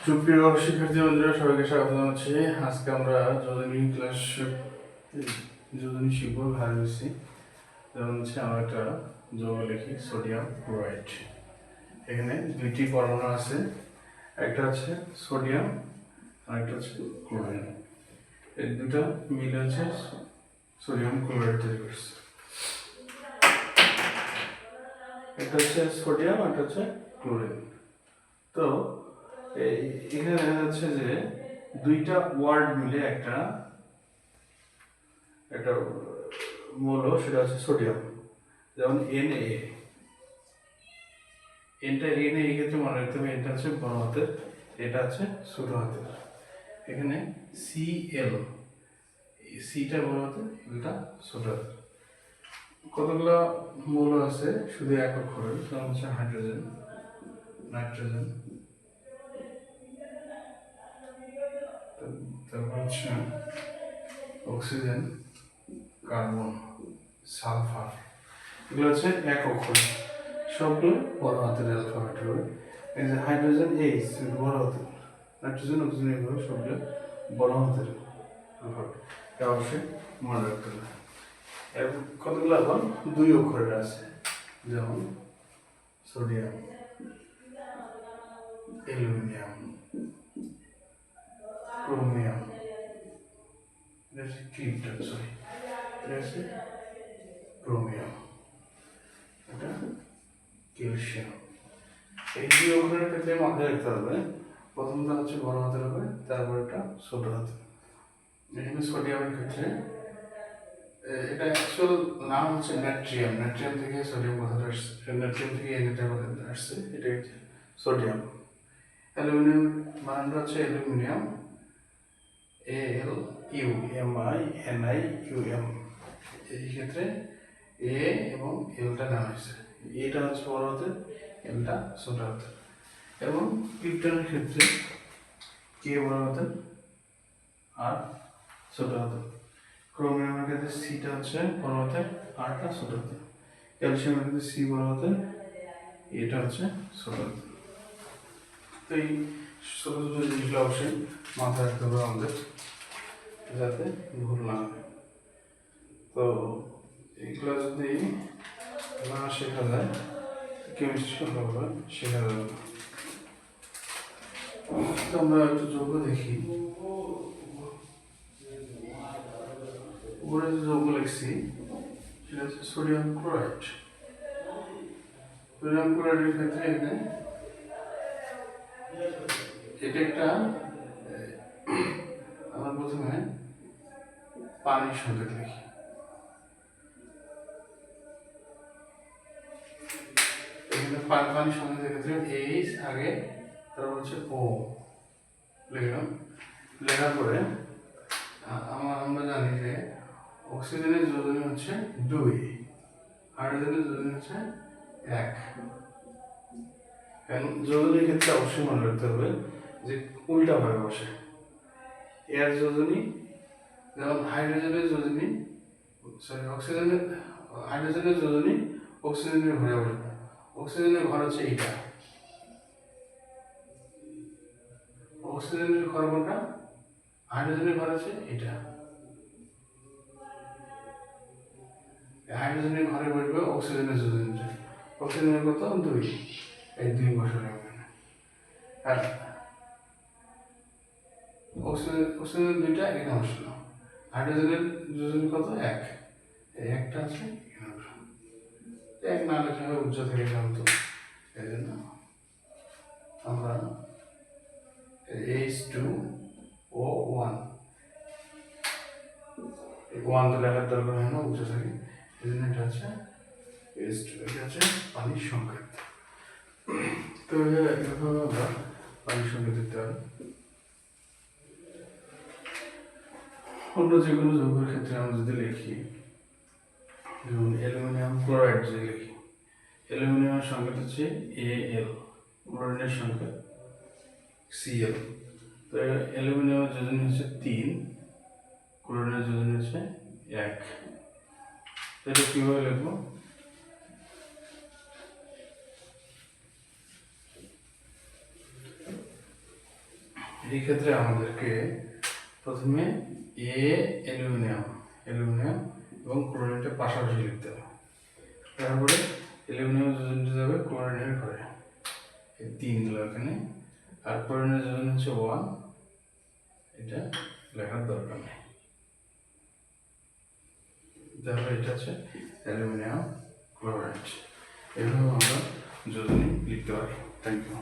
সুপ্রিয় শিক্ষার্থী বন্ধুরা, সবাইকে স্বাগত জানাচ্ছি। আজকে আমরা যোজনী শিখবো ভার্বিসি। যেমন হচ্ছে আমরা একটা যৌগ লিখি সোডিয়াম ক্লোরাইড। এখানে দুইটি পরমাণু আছে, একটা হচ্ছে সোডিয়াম আর একটা হচ্ছে ক্লোরিন। এই দুটো মিলে হচ্ছে সোডিয়াম ক্লোরাইড তৈরি করছে। একটা হচ্ছে সোডিয়াম আর একটা হচ্ছে ক্লোরিন। তো এখানে দেখা যাচ্ছে যে দুইটা ওয়ার্ড মিলে একটা মৌল, সেটা হচ্ছে সোডিয়াম। যেমন Na, এনটা Na এই ক্ষেত্রে মনে রাখতে হবে, এটা হচ্ছে বড় হাতের, এটা হচ্ছে ছোট হাতের। এখানে Cl, সিটা বড় হাতের, এটা ছোট হাতের। কতগুলো মৌল আছে শুধু এক অক্ষরের, যেমন হচ্ছে হাইড্রোজেন, নাইট্রোজেন, তারপর হচ্ছে অক্সিজেন, কার্বন, সালফার। এগুলো হচ্ছে এক অক্ষর, সবগুলো বড় হাতের অ্যালফাবেট হবে। এই যে হাইড্রোজেন এইচ বড় হাতের, নাইট্রোজেন অক্সিজেন এগুলো সবগুলো বড় হাতের অ্যালফাবেট। এটা অবশ্যই মনে রাখতে হবে। এর কতগুলো আবার দুই অক্ষরের আছে, যেমন সোডিয়াম, অ্যালুমিনিয়াম, ক্রোমিয়াম, এটা হচ্ছে ক্রিপ্টন, সরি এটা হচ্ছে ক্রোমিয়াম, এটা ক্যালসিয়াম। এই দুই অক্ষরের ক্ষেত্রে মাথায় রাখতে হবে, প্রথমটা হচ্ছে বড় হাতের হবে, তারপর এটা ছোট হাতের। এখানে সোডিয়ামের ক্ষেত্রে এটা অ্যাকচুয়াল নাম হচ্ছে নাট্রিয়াম। নাট্রিয়াম থেকে সোডিয়াম কথাটা আসছে, নাট্রিয়াম থেকে এটা কথাটা আসছে, এটা হচ্ছে সোডিয়াম। অ্যালুমিনিয়াম বানানটা হচ্ছে অ্যালুমিনিয়াম, ALUMINIUM। এই ক্ষেত্রে এ এবং এলটা নেওয়া হয়েছে, এটা হচ্ছে বড় হাতের, এলটা ছোট হাতের। এবং ক্রিপ্টনের ক্ষেত্রে কে বড় হাতের আর ছোট হাতের। ক্রোমিয়ামের ক্ষেত্রে সিটা হচ্ছে বড় হাতের, আরটা ছোট হাতের। ক্যালসিয়ামের ক্ষেত্রে সি বড় হাতের, এটা হচ্ছে ছোট হাতের। তো এই ছোট ছোট জিনিসগুলো অবশ্যই মাথায় রাখতে হবে আমাদের, যাতে ভুল না হয়। তো এগুলো যদি না শেখা যায়, কেমিস্ট্রি সম্পর্কে শেখা যাবে না। তো আমরা একটু যৌগ দেখি। উপরে যে যৌগ লিখছি সেটা হচ্ছে সোডিয়াম ক্লোরাইড। সোডিয়াম ক্লোরাইডের ক্ষেত্রে এখানে এটা একটা আমরা প্রথমে পানির সংকেত লিখি। এখানে পানির সংকেতের ক্ষেত্রে এইচ আগে, তারপর হচ্ছে ও লিখলাম। লেখার পরে আমরা জানি যে অক্সিজেনের যোজনী হচ্ছে 2, হাইড্রোজেনের যোজনী হচ্ছে 1। এখন যোজনীর ক্ষেত্রে অবশ্যই মনে রাখতে হবে যে উল্টা ভাবে বসে। এর যোজনী, যেমন হাইড্রোজেনের যোজনী, হাইড্রোজেনের যোজনী অক্সিজেনের ঘরে বসবে। অক্সিজেনের ঘর হচ্ছে এইটা, অক্সিজেনের ঘর কোনটা, হাইড্রোজেনের ঘর হচ্ছে এটা। হাইড্রোজেনের ঘরে বসবে অক্সিজেনের যোজনীটা। অক্সিজেনের কত 2, এই 2 বসানো হবে। আর অক্সিজেনের দুইটা এখানে বসানো, হাইড্রোজেনের যোজনী কত 1, এই একটা আছে এখানে বসানো। এক না লেখা হবে উচ্চ থেকে জানতো, এই জন্য আমরা H2O1 1 তো লেখার দরকার হয় না, উচ্চ থাকে, এই জন্য এটা হচ্ছে H2, এটা হচ্ছে পানির সংকেত। তো এভাবে আমরা পানির সংকেত দিতে হবে। অন্য যে কোনো যৌগের ক্ষেত্রে আমরা যদি লিখি, যেমন অ্যালুমিনিয়াম ক্লোরাইড যদি লিখি, অ্যালুমিনিয়ামের সংকেত হচ্ছে Al, ক্লোরিনের সংকেত Cl। তো অ্যালুমিনিয়ামের যোজনী হচ্ছে 3, ক্লোরিনের যোজনী হচ্ছে 1। এটা কিভাবে লিখবো, এই ক্ষেত্রে আমাদেরকে প্রথমে অ্যালুমিনিয়াম এবং ক্লোরিনটা পাশাপাশি লিখতে হবে। তারপরে অ্যালুমিনিয়াম যোজনটা যাবে ক্লোরিনের ঘরে, এই 3 গেল এখানে। আর ক্লোরিনের যোজন হচ্ছে 1, এটা লেখার দরকার নেই। তাহলে এটা হচ্ছে অ্যালুমিনিয়াম ক্লোরাইড। এভাবে আমরা যোজনী লিখতে পারি। Thank you.